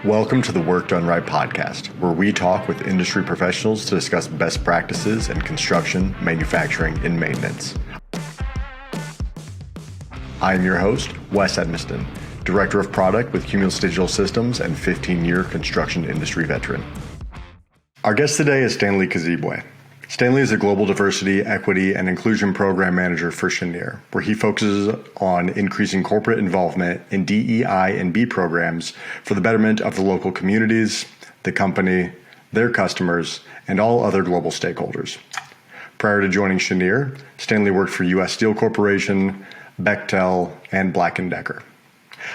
Welcome to the Work Done Right podcast, where we talk with industry professionals to discuss best practices in construction, manufacturing, and maintenance. I am your host, Wes Edmiston, Director of Product with Cumulus Digital Systems and 15-year construction industry veteran. Our guest today is Stanley Kazibwe. Stanley is a Global Diversity, Equity, and Inclusion Program Manager for Cheniere, where he focuses on increasing corporate involvement in DEI&B programs for the betterment of the local communities, the company, their customers, and all other global stakeholders. Prior to joining Cheniere, Stanley worked for U.S. Steel Corporation, Bechtel, and Black & Decker.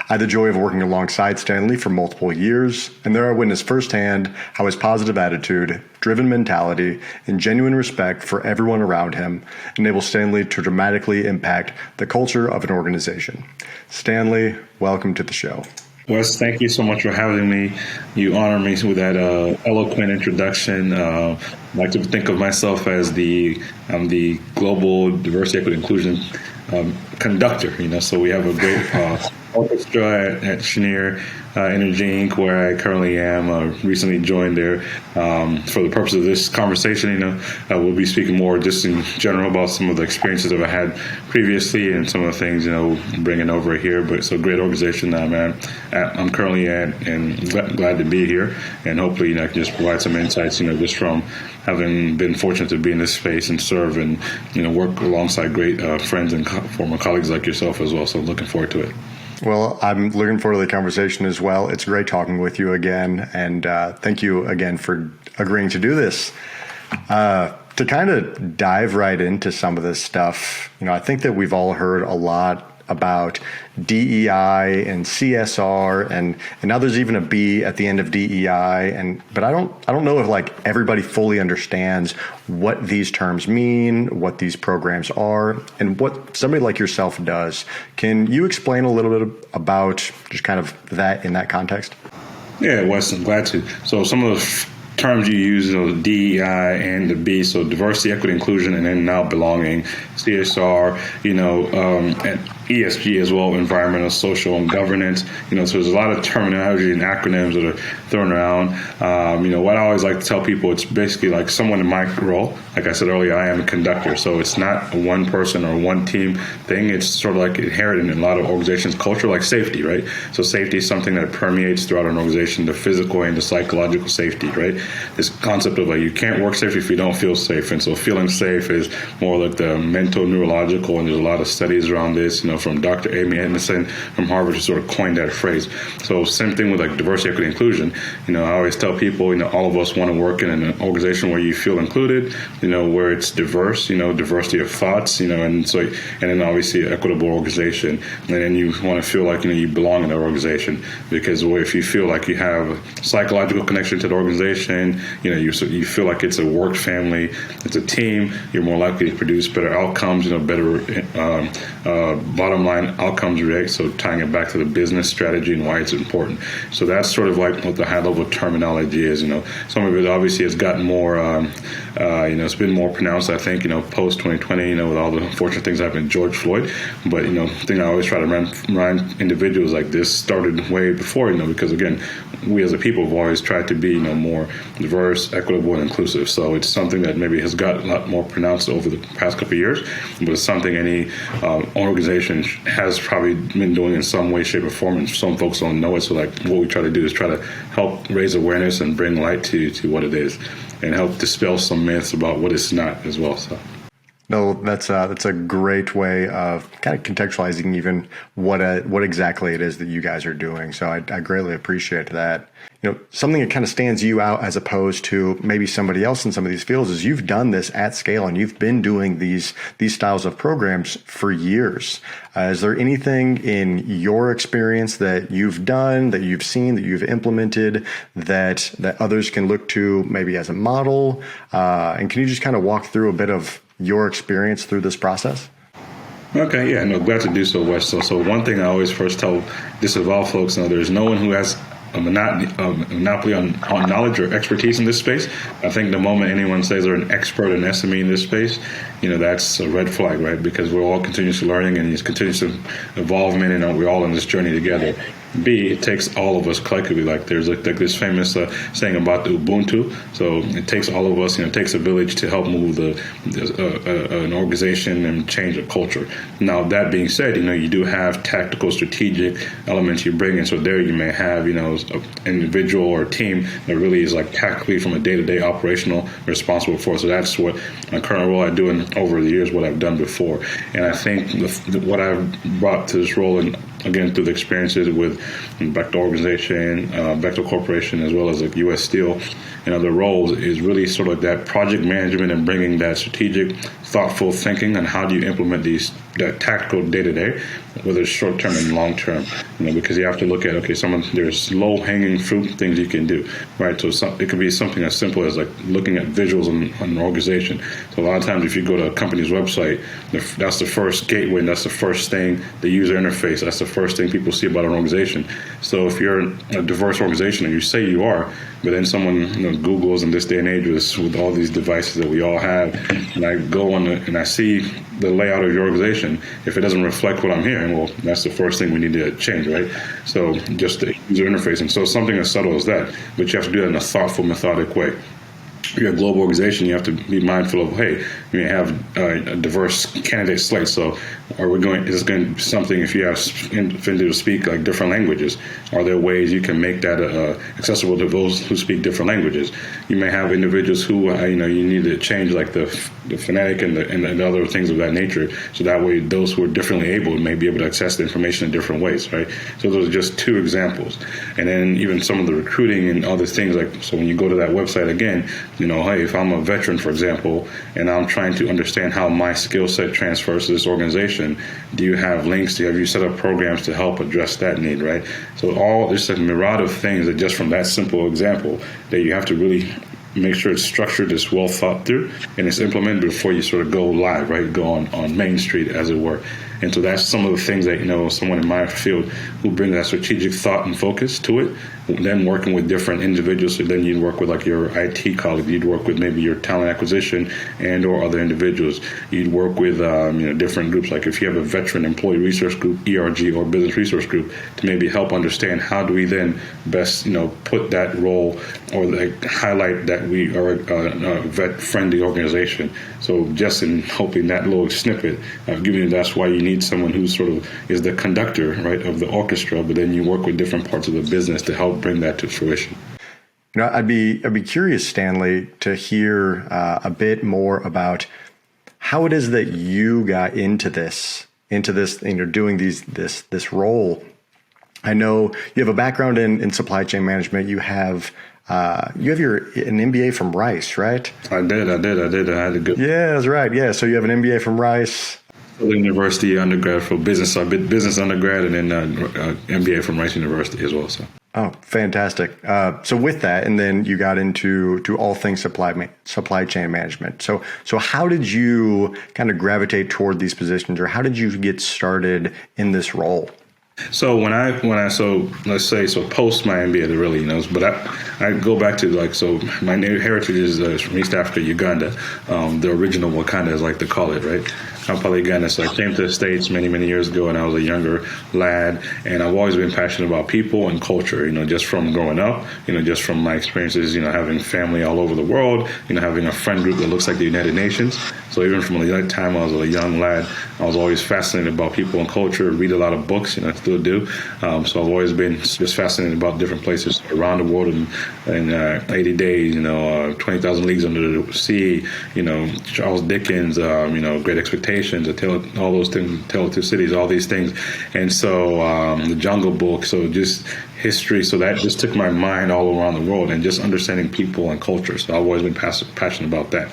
I had the joy of working alongside Stanley for multiple years, and there I witnessed firsthand how his positive attitude, driven mentality, and genuine respect for everyone around him enabled Stanley to dramatically impact the culture of an organization. Stanley, welcome to the show. Wes, thank you so much for having me. You honor me with that eloquent introduction. I like to think of myself as I'm the global diversity, equity, inclusion conductor. So we have a great orchestra at Cheniere Energy Inc., where I currently am. Recently joined there. For the purpose of this conversation, we'll be speaking more just in general about some of the experiences that I had previously and some of the things, bringing over here. But it's a great organization that I'm currently at, and glad to be here. And hopefully, I can just provide some insights, just from having been fortunate to be in this space and serve and, work alongside great friends and former colleagues like yourself as well. So looking forward to it. Well, I'm looking forward to the conversation as well. It's great talking with you again, and thank you again for agreeing to do this. To kind of dive right into some of this stuff, I think that we've all heard a lot about DEI and CSR, and now there's even a B at the end of DEI, but I don't know if everybody fully understands what these terms mean, what these programs are, and what somebody like yourself does. Can you explain a little bit about just kind of that in that context? Yeah, Wes, I'm glad to. So some of the terms you use, the DEI and the B, so diversity, equity, inclusion, and then now belonging, CSR, and ESG as well, environmental, social, and governance. So there's a lot of terminology and acronyms that are thrown around. What I always like to tell people, it's basically like someone in my role. Like I said earlier, I am a conductor, so it's not a one person or one team thing. It's sort of like inherent in a lot of organizations' culture, like safety, right? So safety is something that permeates throughout an organization, the physical and the psychological safety, right? This concept of you can't work safe if you don't feel safe. And so feeling safe is more like the mental, neurological, and there's a lot of studies around this, from Dr. Amy Edmondson from Harvard, who sort of coined that phrase. So same thing with diversity, equity, inclusion. I always tell people, all of us want to work in an organization where you feel included, where it's diverse, diversity of thoughts, and then obviously an equitable organization. And then you want to feel like, you belong in that organization, because if you feel like you have a psychological connection to the organization, you feel like it's a work family, it's a team, you're more likely to produce better outcomes, better bottom line outcomes, right? So tying it back to the business strategy and why it's important. So that's sort of like what the high level terminology is. Some of it obviously has gotten more, it's been more pronounced, I think, post 2020, with all the unfortunate things that happened with George Floyd. But, the thing I always try to remind individuals like this started way before, because again, we as a people have always tried to be, more diverse, equitable, and inclusive. So it's something that maybe has got a lot more pronounced over the past couple of years, but it's something any organization has probably been doing in some way, shape, or form, and some folks don't know it. So what we try to do is try to help raise awareness and bring light to what it is, and help dispel some myths about what it's not as well. So. No, that's a great way of kind of contextualizing even what exactly it is that you guys are doing. So I greatly appreciate that. Something that kind of stands you out as opposed to maybe somebody else in some of these fields is you've done this at scale, and you've been doing these styles of programs for years. Is there anything in your experience that you've done, that you've seen, that you've implemented that others can look to maybe as a model? And can you just kind of walk through a bit of your experience through this process? Okay, yeah, no, glad to do so, Wes. So one thing I always first tell disavowed folks, there's no one who has a monopoly on knowledge or expertise in this space. I think the moment anyone says they're an expert, an SME in this space, that's a red flag, right? Because we're all continuously learning and it's continuously evolving, and we're all on this journey together. B, it takes all of us collectively. Like there's like this famous saying about the Ubuntu. So it takes all of us. It takes a village to help move an organization and change a culture. Now that being said, you do have tactical, strategic elements you bring in. So there you may have an individual or a team that really is like tactically from a day-to-day operational responsible for. So that's what my current role I do, and over the years what I've done before. And I think what I've brought to this role, and again through the experiences with Bechtel Organization, Bechtel Corporation, as well as like U.S. Steel and other roles, is really sort of that project management and bringing that strategic, thoughtful thinking on how do you implement that tactical day-to-day, whether it's short-term and long-term, because you have to look at, there's low-hanging fruit things you can do, right? So it can be something as simple as like looking at visuals on an organization. So a lot of times if you go to a company's website, that's the first gateway, and that's the first thing, the user interface, that's the first thing people see about an organization. So if you're a diverse organization, and you say you are, but then someone Googles in this day and age with all these devices that we all have, and I go on and I see the layout of your organization, if it doesn't reflect what I'm hearing, well, that's the first thing we need to change, right? So just the user interface. And so something as subtle as that, but you have to do that in a thoughtful, methodic way. If you're a global organization, you have to be mindful of, hey, we have a diverse candidate slate. So is this going to be something, if you have individuals speak like different languages, are there ways you can make that accessible to those who speak different languages? You may have individuals who, you need to change like the phonetic and the other things of that nature. So that way those who are differently able may be able to access the information in different ways, right? So those are just two examples. And then even some of the recruiting and other things, like, so when you go to that website again, hey, if I'm a veteran, for example, and I'm trying to understand how my skill set transfers to this organization, do you have links? Have you set up programs to help address that need, right? So there's a myriad of things that just from that simple example that you have to really make sure it's structured, it's well thought through, and it's implemented before you sort of go live, right? Go on Main Street, as it were. And so that's some of the things that, someone in my field who brings that strategic thought and focus to it, then working with different individuals. So then you'd work with like your IT colleague, you'd work with maybe your talent acquisition and or other individuals. You'd work with, different groups. Like if you have a veteran employee resource group, ERG, or business resource group, to maybe help understand how do we then best, put that role or like highlight that we are a vet-friendly organization. So just in hoping that little snippet, I've given you, that's why you need someone who sort of is the conductor, right, of the orchestra, but then you work with different parts of the business to help bring that to fruition. I'd be curious, Stanley, to hear a bit more about how it is that you got into this, doing this role. I know you have a background in supply chain management. You have an MBA from Rice, right? I did. I had a good. Yeah, that's right. Yeah, so you have an MBA from Rice. University undergrad for business. So I did business undergrad and then MBA from Rice University as well. So. Oh, fantastic. So with that, and then you got into all things supply chain management. So how did you kind of gravitate toward these positions, or how did you get started in this role? So when I let's say post my MBA, really, but I go back to my heritage is from East Africa, Uganda, the original Wakanda, as I like to call it, right? I'm probably Uganda. So I came to the States many years ago, and I was a younger lad, and I've always been passionate about people and culture, just from growing up, just from my experiences, having family all over the world, having a friend group that looks like the United Nations. So even from a time I was a young lad, I was always fascinated about people and culture, read a lot of books, I still do. So I've always been just fascinated about different places around the world in 80 Days, 20,000 Leagues Under the Sea, Charles Dickens, Great Expectations, all those things, Tale of Two Cities, all these things. And so the Jungle Book, so just history. So that just took my mind all around the world and just understanding people and culture. So I've always been passionate about that.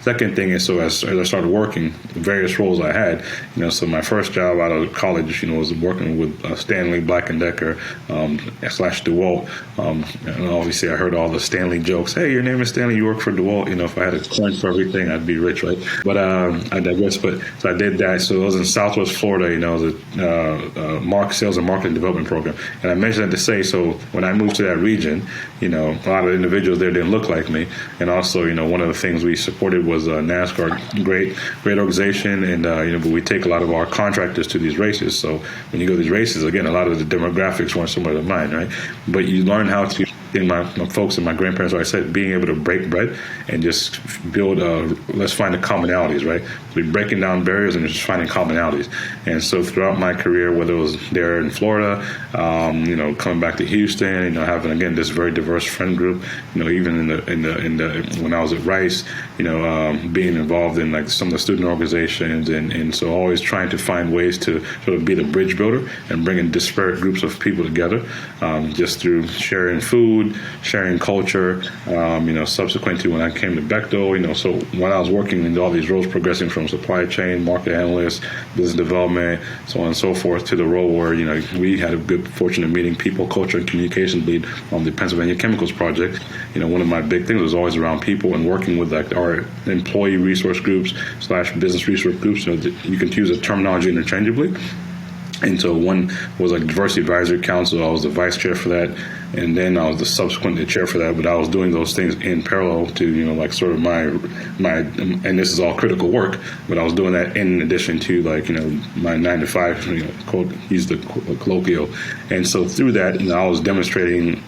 Second thing is, so as I started working, the various roles I had, so my first job out of college, was working with Stanley, Black & Decker, / DeWalt. And obviously I heard all the Stanley jokes. Hey, your name is Stanley, you work for DeWalt. If I had a coin for everything, I'd be rich, right? But I digress. But so I did that. So I was in Southwest Florida, the sales and marketing development program. And I mentioned that to say, so when I moved to that region, a lot of individuals there didn't look like me. And also, one of the things we supported was was NASCAR, great organization, and but we take a lot of our contractors to these races. So when you go to these races, again, a lot of the demographics weren't similar to mine, right? But you learn how to. In my folks and my grandparents, like I said, being able to break bread and just build, let's find the commonalities, right? So we're breaking down barriers and just finding commonalities. And so throughout my career, whether it was there in Florida, coming back to Houston, having again this very diverse friend group, even in the when I was at Rice, being involved in like some of the student organizations, and so always trying to find ways to sort of be the bridge builder and bringing disparate groups of people together, just through sharing food, sharing culture, subsequent to when I came to Bechtel, so when I was working in all these roles, progressing from supply chain, market analyst, business development, so on and so forth, to the role where, we had a good fortune of meeting people, culture, and communications lead on the Pennsylvania Chemicals Project. One of my big things was always around people and working with like our employee resource groups / business resource groups. You can use the terminology interchangeably. And so one was like Diversity Advisory Council. I was the vice chair for that. And then I was the subsequent chair for that, but I was doing those things in parallel to, like sort of my, and this is all critical work, but I was doing that in addition to like, my 9 to 5, quote, use the colloquial. And so through that, I was demonstrating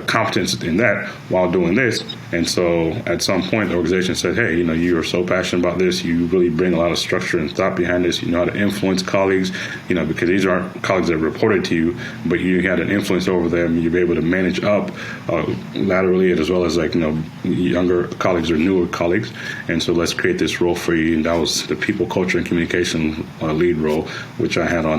competence in that while doing this. And so at some point, the organization said, hey, you are so passionate about this. You really bring a lot of structure and thought behind this. You know how to influence colleagues, because these aren't colleagues that reported to you, but you had an influence over them. You'd be able to manage up laterally, as well as like younger colleagues or newer colleagues. And so let's create this role for you. And that was the people, culture, and communication lead role, which I had I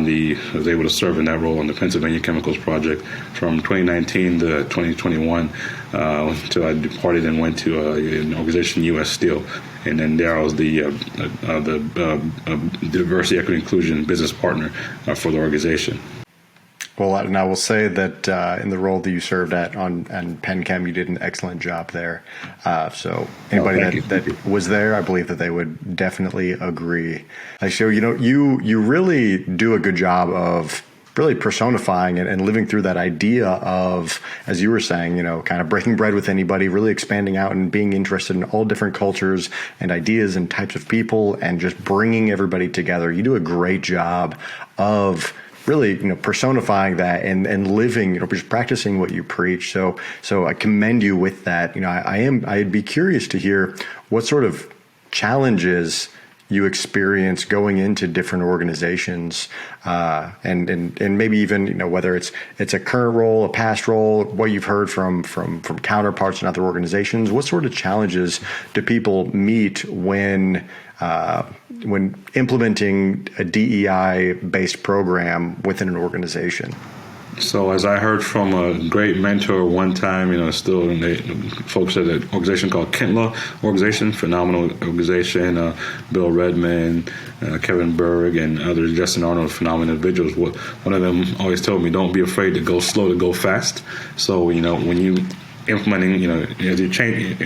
was able to serve in that role on the Pennsylvania Chemicals Project from 2019 to 2021 until I departed and went to an organization, U.S. Steel. And then there I was the diversity, equity, inclusion business partner for the organization. Well, and I will say that in the role that you served at on PenChem, you did an excellent job there. So anybody that was there, I believe that they would definitely agree. So, you really do a good job of really personifying and living through that idea of, as you were saying, kind of breaking bread with anybody, really expanding out and being interested in all different cultures and ideas and types of people and just bringing everybody together. You do a great job of really, personifying that and living, just practicing what you preach. So I commend you with that. I'd be curious to hear what sort of challenges you experience going into different organizations, and maybe even, whether it's a current role, a past role, what you've heard from counterparts in other organizations. What sort of challenges do people meet when implementing a DEI-based program within an organization? So as I heard from a great mentor one time, still folks at an organization called Kintla organization, phenomenal organization, Bill Redmond, Kevin Berg, and others, Justin Arnold, phenomenal individuals. One of them always told me, don't be afraid to go slow to go fast. So, when you implementing, as you change,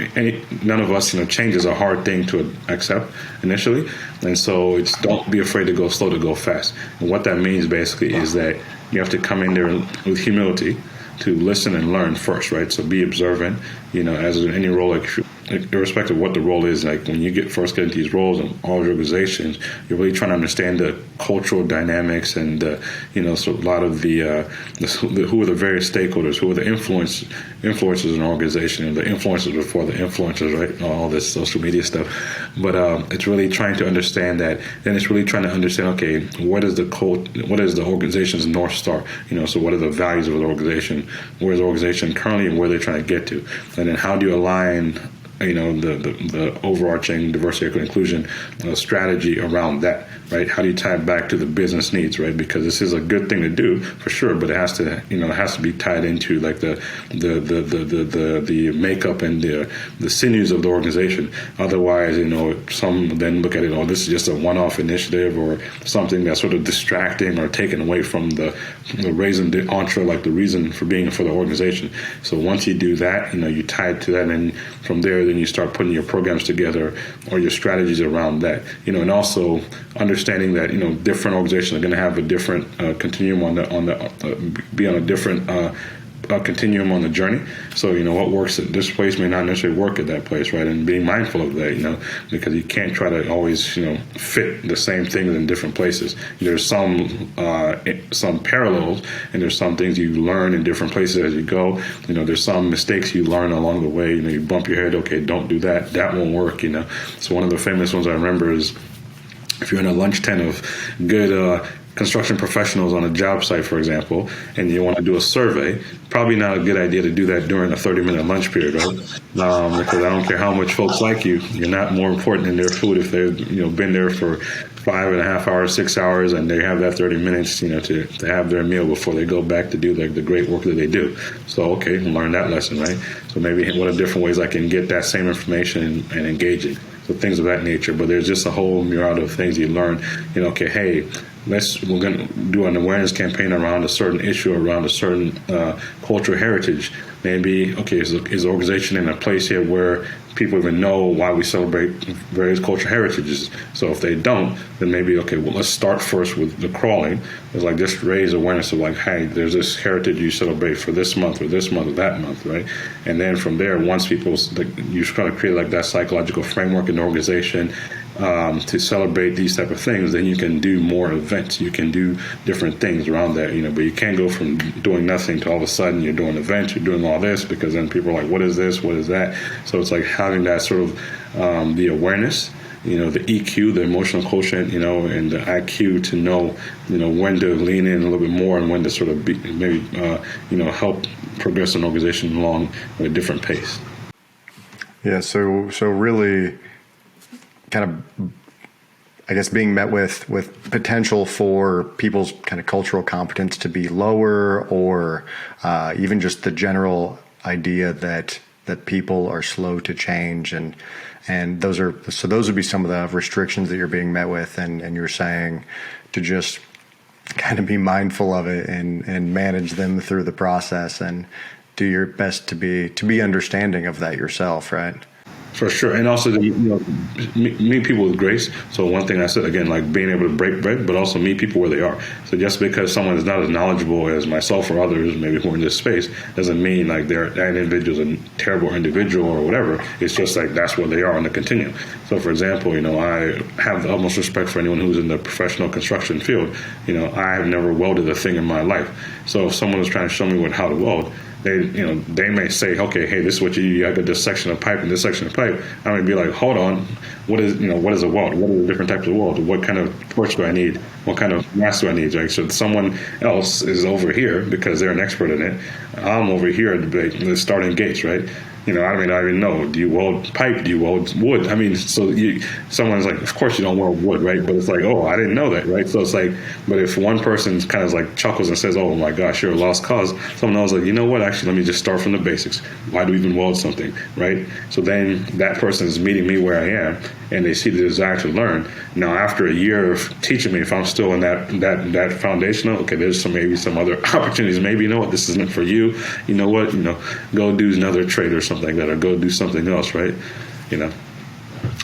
none of us, change is a hard thing to accept initially. And so don't be afraid to go slow to go fast. And what that means basically is that you have to come in there with humility to listen and learn first, right? So be observant, as in any role, irrespective of what the role is, like when you first get into these roles in all organizations, you're really trying to understand the cultural dynamics and, so a lot of the who are the various stakeholders, who are the influencers in an organization, and the influencers before the influencers, right? All this social media stuff. But it's really trying to understand that. Then it's really trying to understand, okay, what is the organization's North Star? So what are the values of the organization? Where's the organization currently and where they're trying to get to? And then how do you align the overarching diversity, equity, inclusion strategy around that, right? How do you tie it back to the business needs, right? Because this is a good thing to do for sure, but it has to be tied into like the makeup and the sinews of the organization. Otherwise, some then look at it, this is just a one-off initiative or something that's sort of distracting or taken away from the raison d'etre, like the reason for being for the organization. So once you do that, you tie it to that, and from there, then you start putting your programs together or your strategies around that. And also understanding that different organizations are going to have a different continuum be on a different continuum on the journey. So, what works at this place may not necessarily work at that place, right? And being mindful of that, because you can't try to always, fit the same things in different places. There's some parallels, and there's some things you learn in different places as you go. There's some mistakes you learn along the way. You bump your head, okay, don't do that. That won't work, So one of the famous ones I remember is if you're in a lunch tent of good construction professionals on a job site, for example, and you want to do a survey, probably not a good idea to do that during a 30-minute lunch period, right? Because I don't care how much folks like you, you're not more important than their food if they've been there for 5.5 hours, 6 hours, and they have that 30 minutes, to have their meal before they go back to do the great work that they do. So, okay, learn that lesson, right? So maybe what are different ways I can get that same information and engage it? So things of that nature. But there's just a whole myriad of things you learn. Okay, hey, we're going to do an awareness campaign around a certain issue, around a certain cultural heritage. Maybe, okay, is the organization in a place here where people even know why we celebrate various cultural heritages? So if they don't, then maybe, okay, well, let's start first with the crawling. It's like just raise awareness of hey, there's this heritage you celebrate for this month or this month or that month, right? And then from there, once people, you kind of create that psychological framework in the organization to celebrate these type of things, then you can do more events. You can do different things around that, but you can't go from doing nothing to all of a sudden you're doing events, you're doing all this, because then people are like, what is this? What is that? So it's like having that sort of the awareness, the EQ, the emotional quotient, and the IQ to know, when to lean in a little bit more and when to sort of maybe help progress an organization along at a different pace. Yeah. So really, kind of, I guess, being met with potential for people's kind of cultural competence to be lower, or even just the general idea that people are slow to change, and those would be some of the restrictions that you're being met with, and you're saying to just kind of be mindful of it and manage them through the process and do your best to be understanding of that yourself, right? For sure. And also, meet people with grace. So one thing I said, again, being able to break bread, but also meet people where they are. So just because someone is not as knowledgeable as myself or others, maybe who are in this space, doesn't mean that individual is a terrible individual or whatever. It's just that's where they are on the continuum. So, for example, I have the utmost respect for anyone who's in the professional construction field. I have never welded a thing in my life. So if someone is trying to show me how to weld, they may say, okay, hey, this is what you got this section of pipe and this section of pipe. I may be like, hold on, what is a weld? What are the different types of weld? What kind of torch do I need? What kind of mass do I need? Right? So someone else is over here because they're an expert in it. I'm over here at the starting gates, right? I don't even know. Do you weld pipe? Do you weld wood? Someone's like, of course you don't weld wood, right? But it's like, oh, I didn't know that, right? So it's like, but if one person kind of chuckles and says, oh my gosh, you're a lost cause, someone else is like, you know what? Actually, let me just start from the basics. Why do we even weld something, right? So then that person is meeting me where I am, and they see the desire to learn. Now, after a year of teaching me, if I'm still in that foundational, okay, there's maybe some other opportunities. Maybe, this isn't for you. You know what? Go do another trade or something like that, or go do something else, right?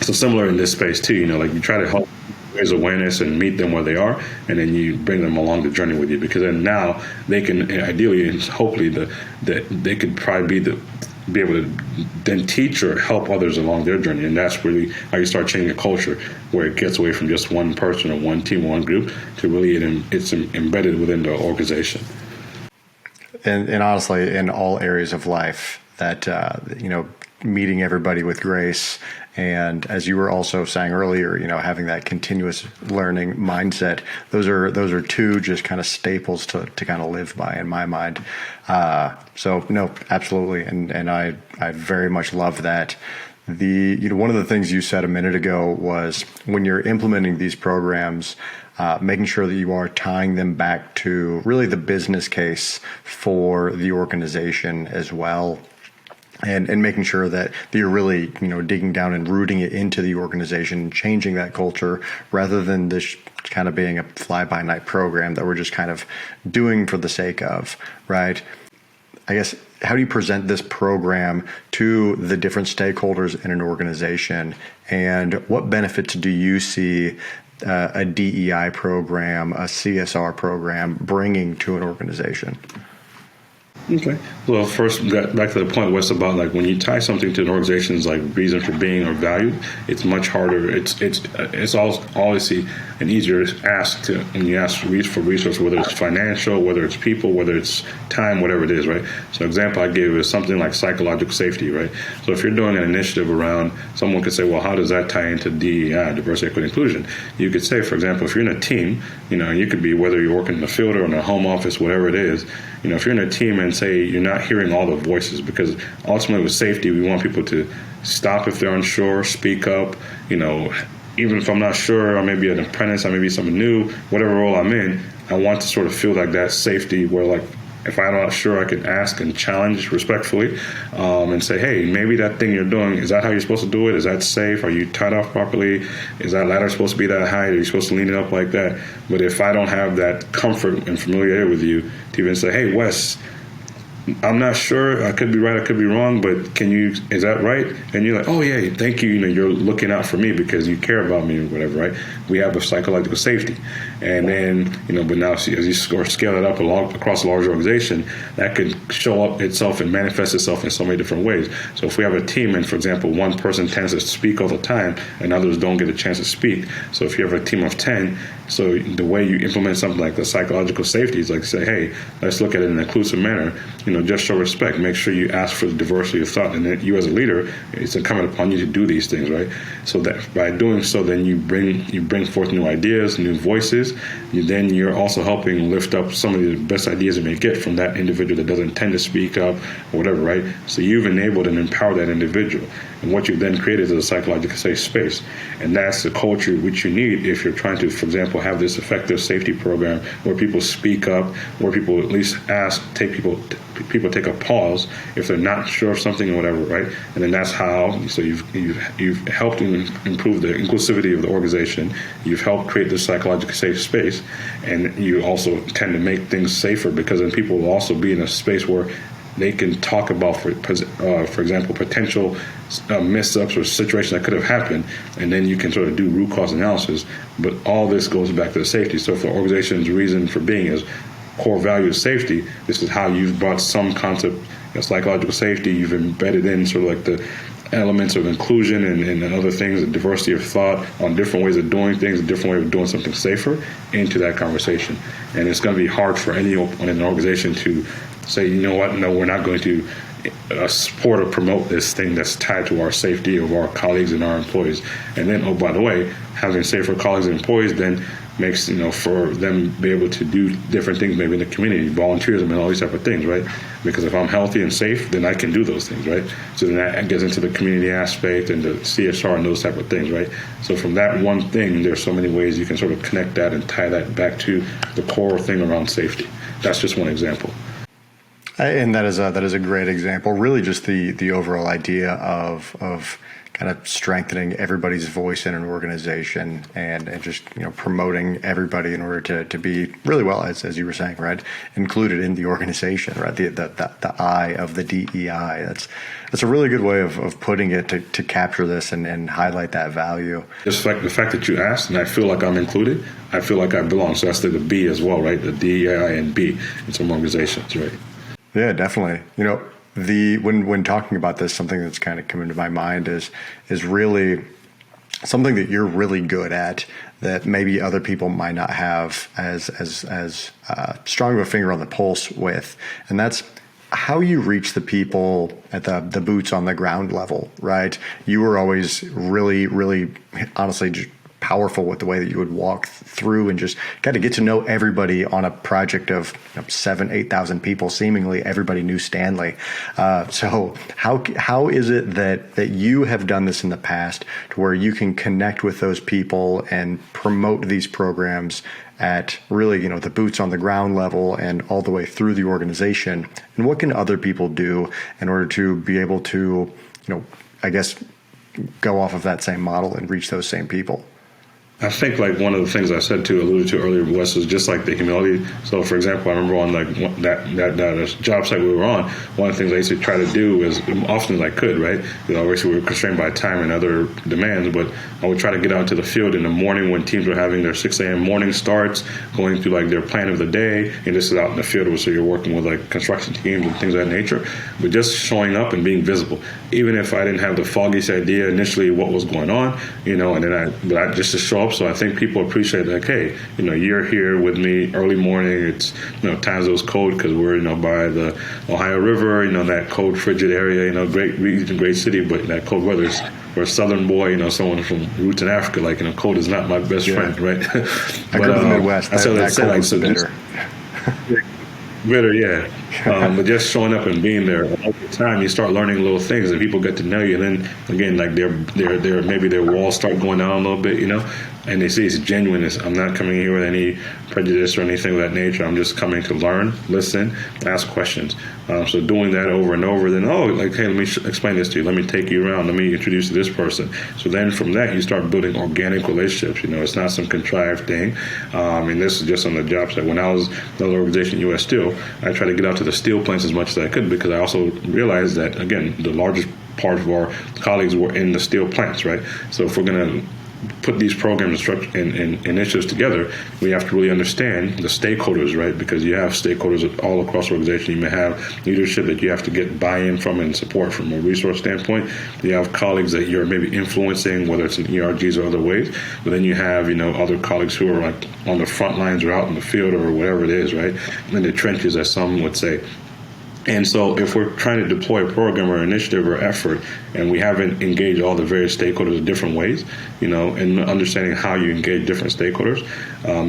So similar in this space too. You try to help raise awareness and meet them where they are, and then you bring them along the journey with you, because then now they can ideally and hopefully they could probably be able to then teach or help others along their journey. And that's really how you start changing a culture, where it gets away from just one person or one team, one group, to really it's embedded within the organization. And honestly, in all areas of life, that meeting everybody with grace, and as you were also saying earlier, having that continuous learning mindset. Those are two just kind of staples to kind of live by in my mind. So no, absolutely, and I very much love that. One of the things you said a minute ago was when you're implementing these programs, making sure that you are tying them back to really the business case for the organization as well. And making sure that you're really, digging down and rooting it into the organization, changing that culture, rather than this kind of being a fly-by-night program that we're just kind of doing for the sake of, right? I guess, how do you present this program to the different stakeholders in an organization, and what benefits do you see a DEI program, a CSR program bringing to an organization? Okay. Well, first, back to the point where it's about like when you tie something to an organization's like reason for being or value, it's much harder. It's always an easier ask to when you ask for resources, whether it's financial, whether it's people, whether it's time, whatever it is, right? So, example I gave is something like psychological safety, right? So, if you're doing an initiative around, someone could say, well, how does that tie into DEI, diversity, equity, inclusion? You could say, for example, if you're in a team, you could be whether you're working in the field or in a home office, whatever it is. If you're in a team and say you're not hearing all the voices, because ultimately with safety, we want people to stop if they're unsure, speak up, even if I'm not sure, I may be an apprentice, I may be someone new, whatever role I'm in, I want to sort of feel like that safety where like, if I'm not sure, I can ask and challenge respectfully and say, hey, maybe that thing you're doing, is that how you're supposed to do it? Is that safe? Are you tied off properly? Is that ladder supposed to be that high? Are you supposed to lean it up like that? But if I don't have that comfort and familiarity with you to even say, hey, Wes, I'm not sure. I could be right. I could be wrong. But is that right? And you're like, oh, yeah, thank you. You're looking out for me because you care about me or whatever, right? We have a psychological safety. And then, but now as you scale it up across a large organization, that could show up itself and manifest itself in so many different ways. So if we have a team and, for example, one person tends to speak all the time and others don't get a chance to speak. So if you have a team of 10, so the way you implement something like the psychological safety is like say, hey, let's look at it in an inclusive manner. Just show respect. Make sure you ask for the diversity of thought, and then you as a leader, it's incumbent upon you to do these things, right? So that by doing so, then you bring forth new ideas, new voices. You're also helping lift up some of the best ideas you may get from that individual that doesn't tend to speak up or whatever, right? So you've enabled and empowered that individual. And what you've then created is a psychologically safe space. And that's the culture which you need if you're trying to, for example, have this effective safety program where people speak up, where people at least people take a pause if they're not sure of something or whatever, right? And then that's how, so you've helped improve the inclusivity of the organization. You've helped create this psychologically safe space. And you also tend to make things safer because then people will also be in a space where they can talk about, for example, potential mess-ups or situations that could have happened, and then you can sort of do root cause analysis. But all this goes back to the safety. So if the organization's reason for being is core value of safety, this is how you've brought some concept of psychological safety. You've embedded in sort of like the elements of inclusion and other things, the diversity of thought on different ways of doing things, a different way of doing something safer into that conversation. And it's going to be hard for anyone in an organization to say, you know what, no, we're not going to support or promote this thing that's tied to our safety of our colleagues and our employees. And then, oh, by the way, having safer colleagues and employees then makes, for them be able to do different things, maybe in the community, volunteerism and all these type of things, right? Because if I'm healthy and safe, then I can do those things, right? So then that gets into the community aspect and the CSR and those type of things, right? So from that one thing, there's so many ways you can sort of connect that and tie that back to the core thing around safety. That's just one example. And that is a great example. Really, just the overall idea of kind of strengthening everybody's voice in an organization and just promoting everybody in order to be really well, as you were saying, right, included in the organization, right? The I of the DEI. That's a really good way of putting it to capture this and highlight that value. Just like the fact that you asked, and I feel like I'm included, I feel like I belong. So that's the B as well, right? The DEI&B in some organizations, right? Yeah, definitely. When talking about this, something that's kind of come into my mind is really something that you're really good at that maybe other people might not have as strong of a finger on the pulse with, and that's how you reach the people at the boots on the ground level, right? You were always really, really, honestly, just powerful with the way that you would walk through and just kind of get to know everybody on a project of 7,000-8,000 people. Seemingly everybody knew Stanley. So how is it that you have done this in the past to where you can connect with those people and promote these programs at really, the boots on the ground level and all the way through the organization? And what can other people do in order to be able to, I guess, go off of that same model and reach those same people? I think like one of the things I said to alluded to earlier, Wes, is just like the humility. So, for example, I remember on like that job site we were on, one of the things I used to try to do as often as I could, right? Obviously we were constrained by time and other demands, but I would try to get out to the field in the morning when teams were having their 6 a.m. morning starts, going through like their plan of the day, and this is out in the field, so you're working with like construction teams and things of that nature. But just showing up and being visible, even if I didn't have the foggiest idea initially what was going on, and then I just to show up. So I think people appreciate like, hey, you're here with me early morning. It's times it was cold because we're by the Ohio River, that cold frigid area. Great region, great city, but that cold weather is. For a southern boy, someone from roots in Africa, like cold is not my best friend, right? I grew up in the Midwest. That cold was bitter. Bitter, yeah. But just showing up and being there, over time you start learning little things, and people get to know you. And then again, like their maybe their walls start going down a little bit, and they see it's genuineness. I'm not coming here with any prejudice or anything of that nature. I'm just coming to learn, listen, ask questions. So doing that over and over, then hey, let me explain this to you. Let me take you around. Let me introduce you to this person. So then from that you start building organic relationships. It's not some contrived thing. And this is just on the job site. When I was in another organization, U.S. Steel, I tried to get out to the steel plants as much as I could because I also realized that again the largest part of our colleagues were in the steel plants, right? So if we're going to put these programs and initiatives together, we have to really understand the stakeholders, right? Because you have stakeholders all across the organization. You may have leadership that you have to get buy-in from and support from a resource standpoint. You have colleagues that you're maybe influencing, whether it's in ERGs or other ways. But then you have, other colleagues who are like on the front lines or out in the field or whatever it is, right? In the trenches, as some would say. And so if we're trying to deploy a program or initiative or effort and we haven't engaged all the various stakeholders in different ways, and understanding how you engage different stakeholders,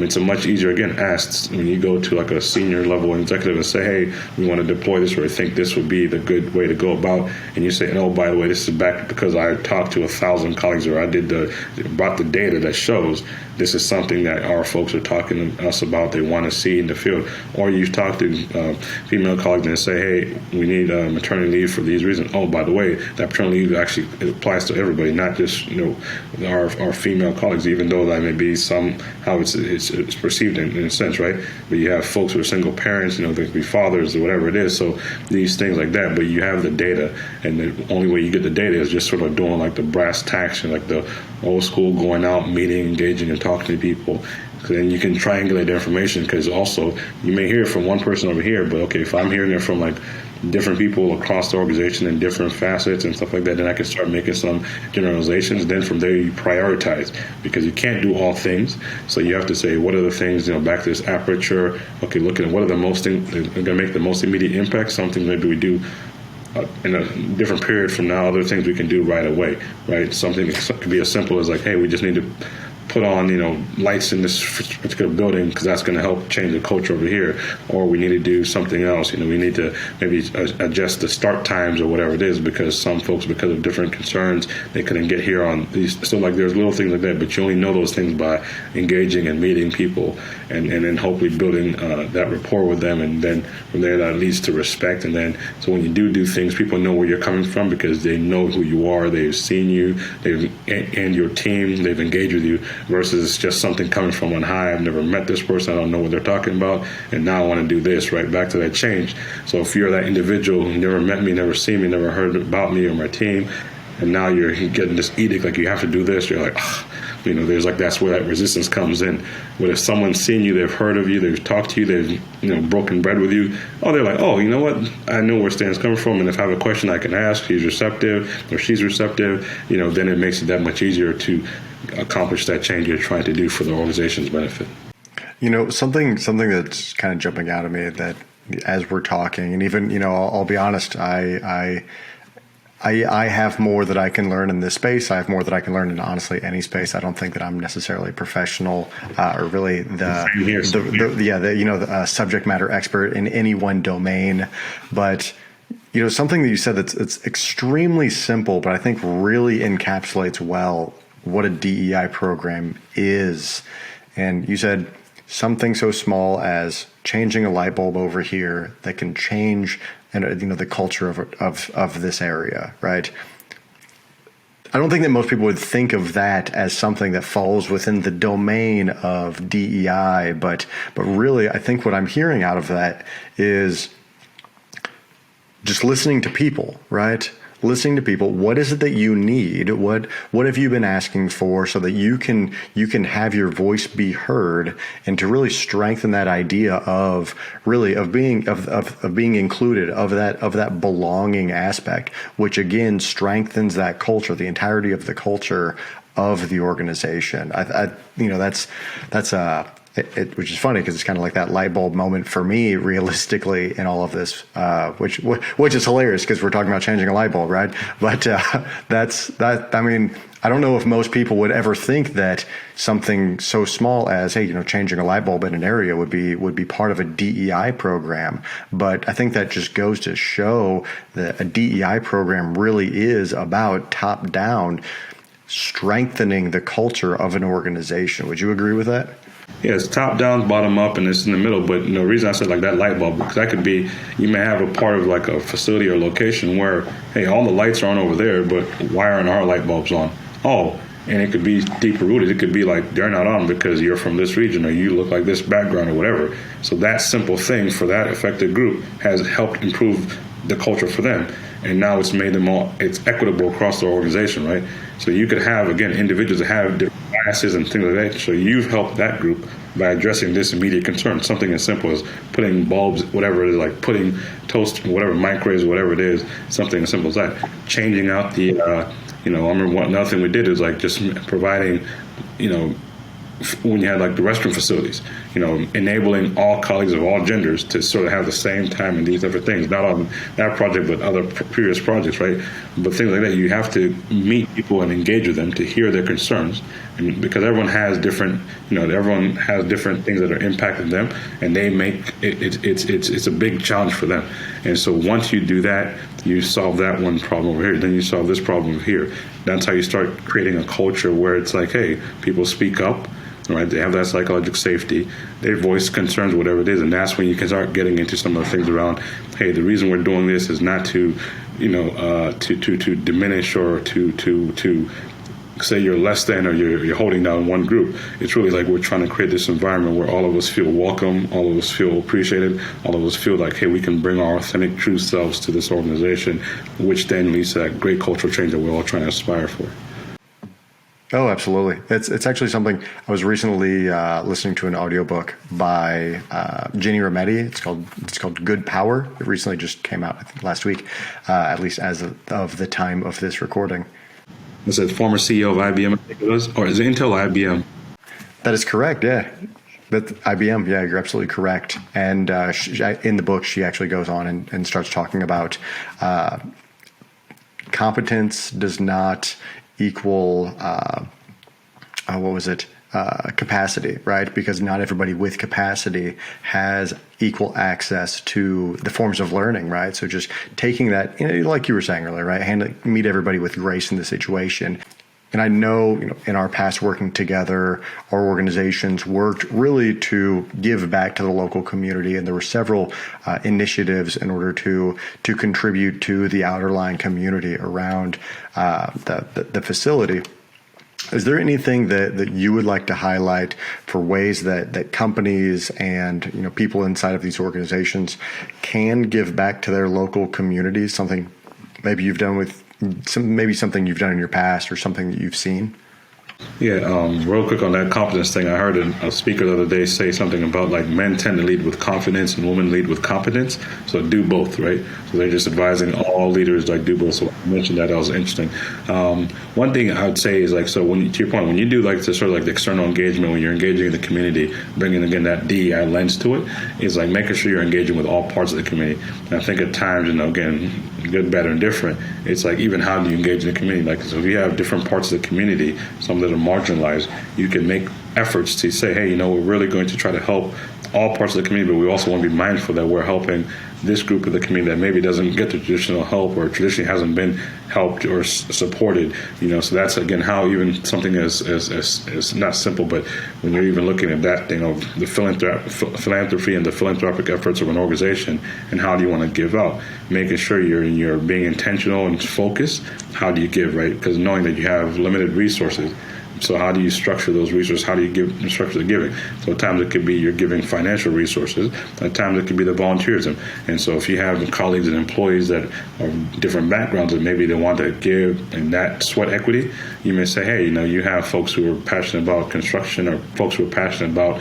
it's a much easier, again, ask when you go to like a senior level executive and say, hey, we want to deploy this or I think this would be the good way to go about. And you say, oh, by the way, this is back because I talked to 1,000 colleagues or I brought the data that shows this is something that our folks are talking to us about, they want to see in the field. Or you talk to female colleagues and say, hey, we need maternity leave for these reasons. Oh, by the way, that paternity leave actually applies to everybody, not just our female colleagues, even though that may be somehow it's perceived in a sense, right? But you have folks who are single parents, they could be fathers or whatever it is. So these things like that, but you have the data, and the only way you get the data is just sort of doing like the brass tacks and like the old school going out, meeting, engaging, and talking to people. Then you can triangulate the information because also you may hear from one person over here, but okay, if I'm hearing it from like different people across the organization in different facets and stuff like that, then I can start making some generalizations. Then from there you prioritize because you can't do all things. So you have to say, what are the things, back to this aperture, okay, look at what are the most things that are going to make the most immediate impact, something maybe we do in a different period from now, other things we can do right away, right? Something could be as simple as like, hey, we just need to put on, lights in this particular building because that's going to help change the culture over here. Or we need to do something else. We need to maybe adjust the start times or whatever it is because some folks, because of different concerns, they couldn't get here on these. So like there's little things like that, but you only know those things by engaging and meeting people and then hopefully building that rapport with them. And then from there, that leads to respect. And then so when you do things, people know where you're coming from because they know who you are. They've seen you, and your team, they've engaged with you. Versus it's just something coming from on high. I've never met this person. I don't know what they're talking about. And now I want to do this, right? Back to that change. So if you're that individual who never met me, never seen me, never heard about me or my team, and now you're getting this edict, like you have to do this, you're like, there's like, that's where that resistance comes in. But if someone's seen you, they've heard of you, they've talked to you, they've, broken bread with you, they're like, you know what? I know where Stan's coming from. And if I have a question I can ask, he's receptive or she's receptive, then it makes it that much easier to accomplish that change you're trying to do for the organization's benefit. Something that's kind of jumping out at me that as we're talking, and even, I'll be honest, I have more that I can learn in this space. I have more that I can learn in honestly any space. I don't think that I'm necessarily professional or really the subject matter expert in any one domain. But something that you said it's extremely simple, but I think really encapsulates well what a DEI program is. And you said something so small as changing a light bulb over here that can change the culture of this area, right? I don't think that most people would think of that as something that falls within the domain of DEI, but really, I think what I'm hearing out of that is just listening to people, right? Listening to people. What is it that you need? What have you been asking for so that you can have your voice be heard, and to really strengthen that idea of being included, of that belonging aspect, which again strengthens that culture, the entirety of the culture of the organization. Which is funny because it's kind of like that light bulb moment for me, realistically, in all of this, which is hilarious because we're talking about changing a light bulb, right? But I mean, I don't know if most people would ever think that something so small as, hey, changing a light bulb in an area would be part of a DEI program. But I think that just goes to show that a DEI program really is about top down strengthening the culture of an organization. Would you agree with that? Yeah, it's top down, bottom up, and it's in the middle. But the reason I said like that light bulb, because that could be, you may have a part of like a facility or location where, hey, all the lights are on over there, but why aren't our light bulbs on? Oh, and it could be deeper rooted. It could be like they're not on because you're from this region or you look like this background or whatever. So that simple thing for that affected group has helped improve the culture for them. And now it's made them all, it's equitable across the organization, right? So you could have, again, individuals that have different biases and things like that. So you've helped that group by addressing this immediate concern. Something as simple as putting bulbs, whatever it is, like putting toast, whatever, microwaves, whatever it is, something as simple as that. Changing out the, I remember another thing we did is like just providing, when you had like the restroom facilities, enabling all colleagues of all genders to sort of have the same time in these different things, not on that project, but other previous projects, right? But things like that, you have to meet people and engage with them to hear their concerns. And because everyone has different, everyone has different things that are impacting them, and they make it's a big challenge for them. And so once you do that, you solve that one problem over here, then you solve this problem over here. That's how you start creating a culture where it's like, hey, people speak up. Right, they have that psychological safety. They voice concerns, whatever it is, and that's when you can start getting into some of the things around. Hey, the reason we're doing this is not to, to diminish or to say you're less than or you're holding down one group. It's really like we're trying to create this environment where all of us feel welcome, all of us feel appreciated, all of us feel like, hey, we can bring our authentic, true selves to this organization, which then leads to that great cultural change that we're all trying to aspire for. Oh, absolutely. It's actually something I was recently listening to an audiobook by Ginny Rometty. It's called Good Power. It recently just came out, I think, last week, at least as of the time of this recording. Is it former CEO of IBM, I think it was? Or is it Intel or IBM? That is correct, yeah. But IBM, yeah, you're absolutely correct. And in the book, she actually goes on and starts talking about competence does not equal capacity, right? Because not everybody with capacity has equal access to the forms of learning, right? So just taking that, like you were saying earlier, right? Meet everybody with grace in the situation. And I know, in our past working together, our organizations worked really to give back to the local community, and there were several initiatives in order to contribute to the outerline community around the facility. Is there anything that you would like to highlight for ways that companies and people inside of these organizations can give back to their local communities? Something maybe you've done something you've done in your past, or something that you've seen? Yeah, real quick on that competence thing. I heard a speaker the other day say something about like men tend to lead with confidence and women lead with competence. So do both, right? So they're just advising all leaders like do both. So I mentioned that was interesting. One thing I would say is like, so to your point, when you do like the sort of like the external engagement, when you're engaging in the community, bringing again that DEI lens to it, is like making sure you're engaging with all parts of the community. And I think at times, again, good, better, and different, it's like even how do you engage in the community? Like, so if you have different parts of the community, some that are marginalized, you can make efforts to say, hey, we're really going to try to help all parts of the community, but we also want to be mindful that we're helping this group of the community that maybe doesn't get the traditional help or traditionally hasn't been helped or supported. So that's again how even something as not simple, but when you're even looking at that, the philanthropy and the philanthropic efforts of an organization, and how do you want to give out, making sure you're being intentional and focused. How do you give, right? Because knowing that you have limited resources. So how do you structure those resources? How do you structure the giving? So at times it could be you're giving financial resources. At times it could be the volunteerism. And so if you have colleagues and employees that are different backgrounds and maybe they want to give in that sweat equity, you may say, hey, you have folks who are passionate about construction or folks who are passionate about,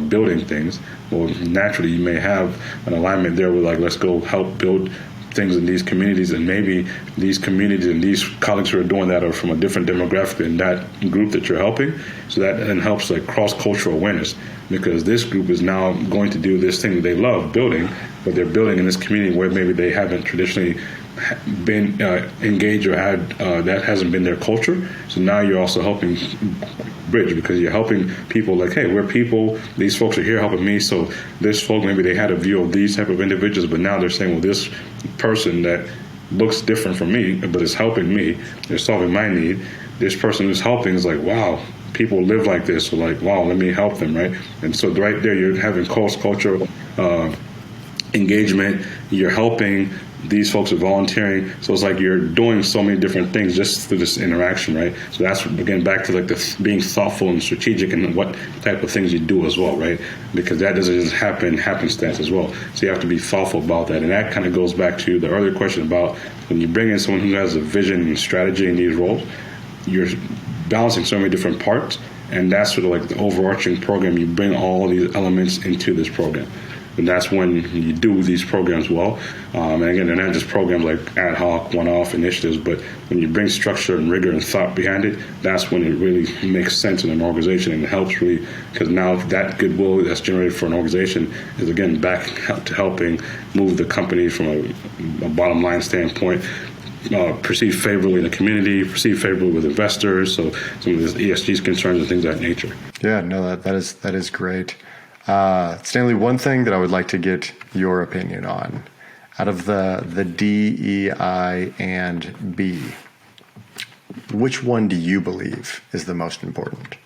building things. Well, naturally you may have an alignment there with let's go help build things in these communities, and maybe these communities and these colleagues who are doing that are from a different demographic than that group that you're helping. So that then helps cross-cultural awareness, because this group is now going to do this thing that they love building, but they're building in this community where maybe they haven't traditionally been engaged or had that hasn't been their culture. So now you're also helping bridge, because you're helping people hey, we're people, these folks are here helping me. So this folk, maybe they had a view of these type of individuals, but now they're saying, well, this person that looks different from me but is helping me, they're solving my need, this person who's helping is wow, people live like this, so wow, let me help them, right? And so right there you're having cross-cultural engagement, you're helping, these folks are volunteering, so it's you're doing so many different things just through this interaction, right? So that's again back to the being thoughtful and strategic and what type of things you do as well, right? Because that doesn't just happenstance as well. So you have to be thoughtful about that, and that kind of goes back to the earlier question about when you bring in someone who has a vision and strategy in these roles, you're balancing so many different parts, and that's sort of the overarching program. You bring all these elements into this program. And that's when you do these programs well. And again, they're not just programs like ad hoc, one-off initiatives, but when you bring structure and rigor and thought behind it, that's when it really makes sense in an organization, and it helps really, because now that goodwill that's generated for an organization is again back to helping move the company from a bottom line standpoint, perceived favorably in the community, perceived favorably with investors, so some of these ESG concerns and things of that nature. Yeah, no, that is great. Stanley, one thing that I would like to get your opinion on, out of the DEI and B, which one do you believe is the most important?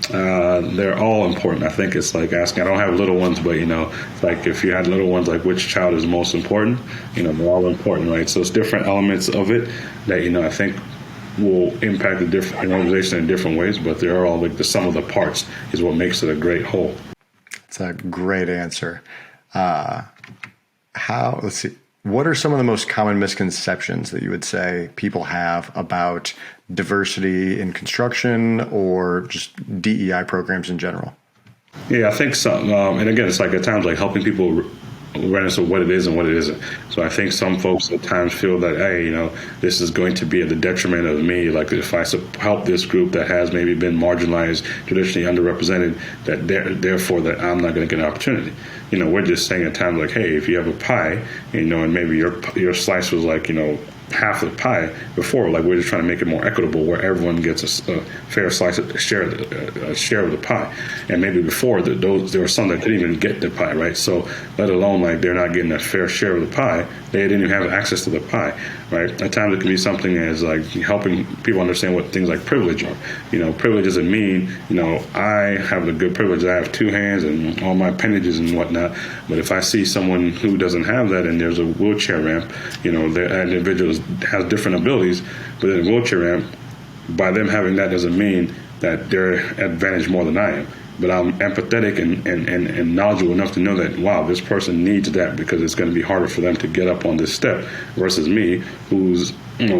They're all important. I think it's asking, I don't have little ones, but it's if you had little ones, which child is most important, they're all important, right? So it's different elements of it that, I think will impact the different organization in different ways, but they're all the sum of the parts is what makes it a great whole. It's a great answer. Let's see. What are some of the most common misconceptions that you would say people have about diversity in construction or just DEI programs in general? Yeah, I think so. And again, it's at times helping people awareness of what it is and what it isn't. So I think some folks at times feel that, hey, this is going to be at the detriment of me. If I help this group that has maybe been marginalized, traditionally underrepresented, that therefore that I'm not going to get an opportunity. We're just saying at times hey, if you have a pie, and maybe your slice was half the pie before, we're just trying to make it more equitable where everyone gets a fair slice of share of the pie. And maybe before there were some that didn't even get the pie, right? So let alone they're not getting a fair share of the pie, they didn't even have access to the pie, right? At times it can be something as helping people understand what things like privilege are. Privilege doesn't mean, I have the good privilege, I have two hands and all my appendages and whatnot, but if I see someone who doesn't have that and there's a wheelchair ramp, that individual has different abilities, but in a wheelchair ramp, by them having that doesn't mean that they're advantaged more than I am. But I'm empathetic and knowledgeable enough to know that, wow, this person needs that because it's going to be harder for them to get up on this step versus me, who's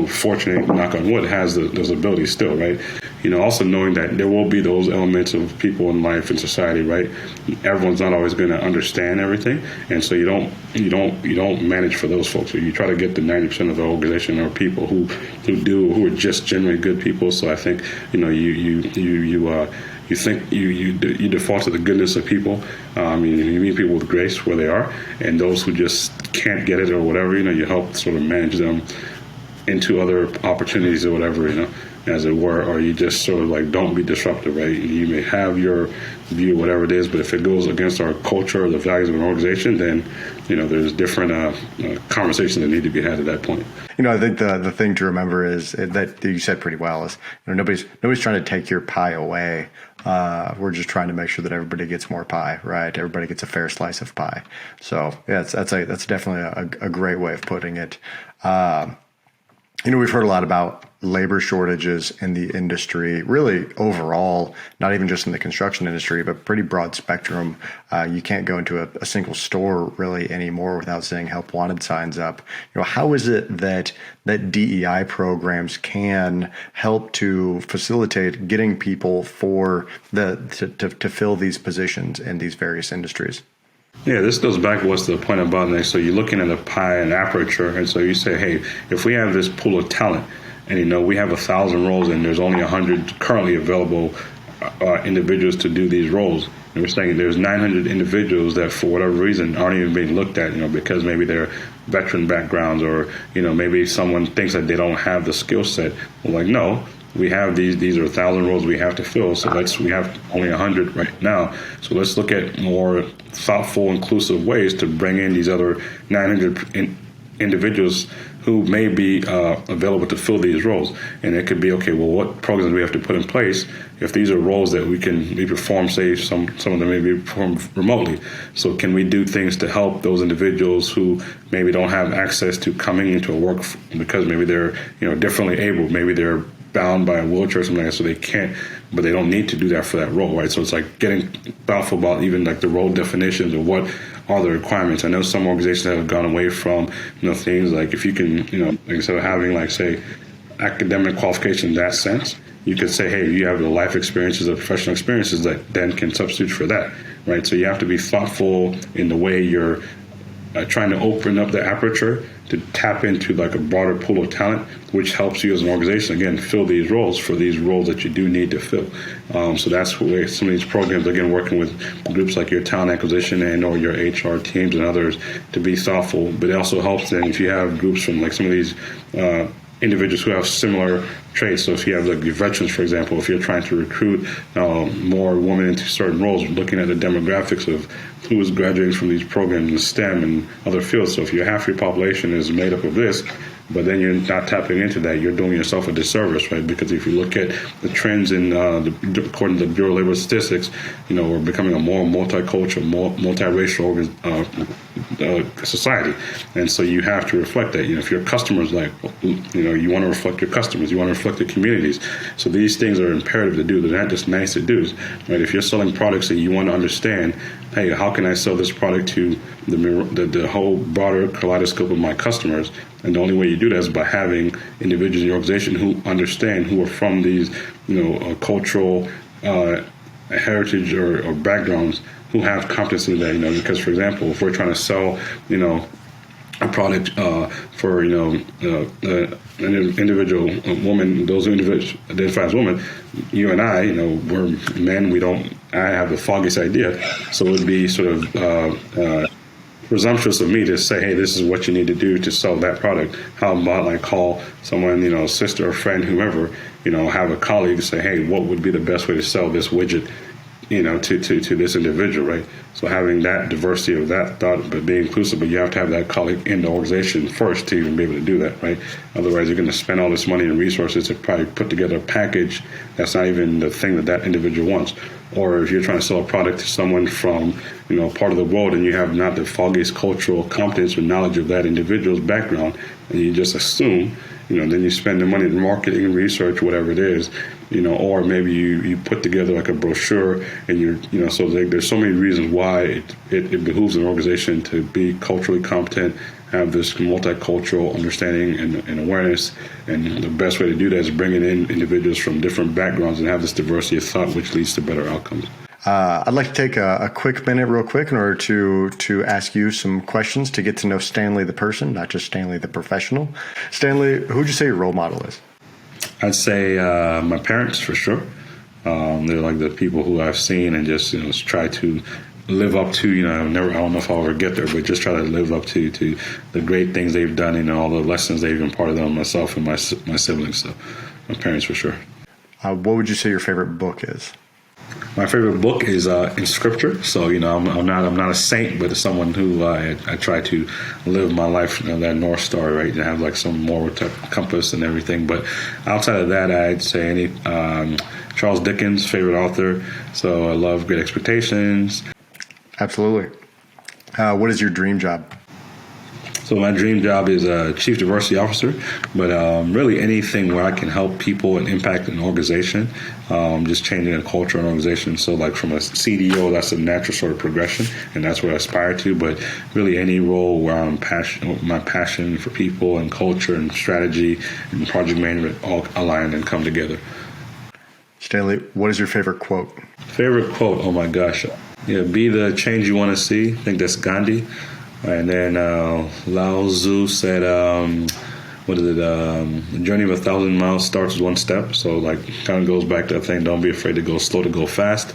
fortunate, knock on wood, has those abilities still, right? Also knowing that there will be those elements of people in life and society, right? Everyone's not always going to understand everything, and so you don't manage for those folks. So you try to get the 90% of the organization or people who are just genuinely good people. So I think you default to the goodness of people. You meet people with grace where they are, and those who just can't get it or whatever, you help sort of manage them into other opportunities or whatever, as it were, or you just sort of like don't be disruptive, right? You may have your view, whatever it is, but if it goes against our culture or the values of an organization, then there's different conversations that need to be had at that point. I think the thing to remember is that you said pretty well is nobody's trying to take your pie away. We're just trying to make sure that everybody gets more pie, right? Everybody gets a fair slice of pie. So yeah, that's definitely a great way of putting it. We've heard a lot about labor shortages in the industry, really overall, not even just in the construction industry, but pretty broad spectrum. You can't go into a single store really anymore without seeing help wanted signs up. How is it that DEI programs can help to facilitate getting people to fill these positions in these various industries? Yeah, this goes back to what's the point about next. So you're looking at a pie and aperture, and so you say, hey, if we have this pool of talent, and we have 1,000 roles, and there's only 100 currently available individuals to do these roles, and we're saying there's 900 individuals that, for whatever reason, aren't even being looked at, because maybe they're veteran backgrounds, or maybe someone thinks that they don't have the skill set. Well, like, no. We have these are 1,000 roles we have to fill, so we have only 100 right now. So let's look at more thoughtful, inclusive ways to bring in these other 900 individuals who may be available to fill these roles. And it could be, okay, well, what programs do we have to put in place if these are roles that we perform, say, some of them may be performed remotely. So can we do things to help those individuals who maybe don't have access to coming into a work because maybe they're differently able, maybe they're bound by a wheelchair or something like that, so they can't, but they don't need to do that for that role, right? So it's like getting thoughtful about even like the role definitions or what are the requirements. I know some organizations have gone away from, things like if you can, instead of having like, say, academic qualification in that sense, you could say, hey, you have the life experiences or professional experiences that then can substitute for that, right? So you have to be thoughtful in the way you're trying to open up the aperture to tap into like a broader pool of talent, which helps you as an organization, again, fill these roles that you do need to fill. So that's where some of these programs, again, working with groups like your talent acquisition and or your HR teams and others to be thoughtful. But it also helps then if you have groups from like some of these individuals who have similar traits. So if you have like your veterans, for example, if you're trying to recruit more women into certain roles, looking at the demographics of who is graduating from these programs in STEM and other fields. So if half your population is made up of this, but then you're not tapping into that, you're doing yourself a disservice, right? Because if you look at the trends in, according to the Bureau of Labor Statistics, we're becoming a more multicultural, more multiracial society. And so you have to reflect that. If your customers you want to reflect your customers, you want to reflect the communities. So these things are imperative to do. They're not just nice to do, right? If you're selling products and you want to understand, hey, how can I sell this product to the whole broader kaleidoscope of my customers? And the only way you do that is by having individuals in your organization who understand, who are from these, cultural heritage or backgrounds, who have competence in that. Because, for example, if we're trying to sell, a product for an individual woman, those who identify as women, you and I, we're men. I have the foggiest idea, so it would be sort of presumptuous of me to say, hey, this is what you need to do to sell that product. How about I call someone, sister or friend, whoever, have a colleague say, hey, what would be the best way to sell this widget, to this individual, right? So having that diversity of that thought, but being inclusive, but you have to have that colleague in the organization first to even be able to do that, right? Otherwise, you're going to spend all this money and resources to probably put together a package that's not even the thing that individual wants. Or if you're trying to sell a product to someone from, part of the world and you have not the foggiest cultural competence or knowledge of that individual's background, and you just assume, then you spend the money in marketing and research, whatever it is, or maybe you put together like a brochure and so there's so many reasons why it behooves an organization to be culturally competent, have this multicultural understanding and awareness. And the best way to do that is bringing in individuals from different backgrounds and have this diversity of thought, which leads to better outcomes. I'd like to take a quick minute real quick in order to ask you some questions to get to know Stanley the person, not just Stanley the professional. Stanley, who would you say your role model is? I'd say my parents, for sure. They're like the people who I've seen and just try to live up to. I don't know if I'll ever get there, but just try to live up to the great things they've done and all the lessons they've imparted on myself and my siblings. So my parents for sure. What would you say your favorite book is? My favorite book is in scripture. So, I'm not a saint, but it's someone who I try to live my life, that North Star, right? And have like some moral compass and everything. But outside of that, I'd say Charles Dickens, favorite author. So I love Great Expectations. Absolutely. What is your dream job? So my dream job is a chief diversity officer, but really anything where I can help people and impact an organization, just changing a culture and organization. So like from a CDO, that's a natural sort of progression, and that's what I aspire to. But really any role where my passion for people and culture and strategy and project management all align and come together. Stanley, what is your favorite quote? Favorite quote? Oh my gosh. Yeah, be the change you want to see. I think that's Gandhi. And then Lao Tzu said, the journey of 1,000 miles starts with one step. So like kind of goes back to that thing, don't be afraid to go slow to go fast.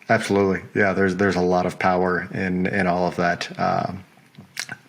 Absolutely. Yeah, there's a lot of power in all of that.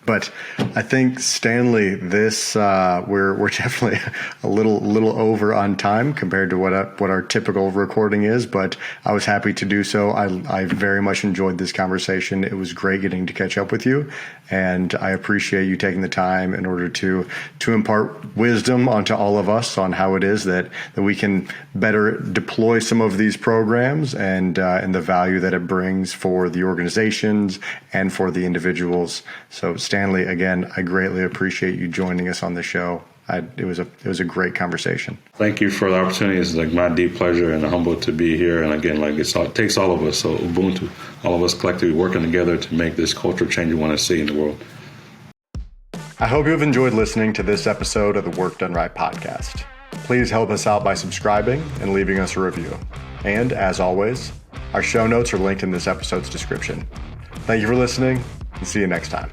But I think, Stanley, this we're definitely a little over on time compared to what our typical recording is. But I was happy to do so. I very much enjoyed this conversation. It was great getting to catch up with you, and I appreciate you taking the time in order to impart wisdom onto all of us on how it is that we can better deploy some of these programs and the value that it brings for the organizations and for the individuals. So, Stanley, again, I greatly appreciate you joining us on the show. It was a great conversation. Thank you for the opportunity. It's like my deep pleasure and humbled to be here. And again, it takes all of us. So Ubuntu, all of us collectively working together to make this cultural change we want to see in the world. I hope you have enjoyed listening to this episode of the Work Done Right podcast. Please help us out by subscribing and leaving us a review. And as always, our show notes are linked in this episode's description. Thank you for listening, and see you next time.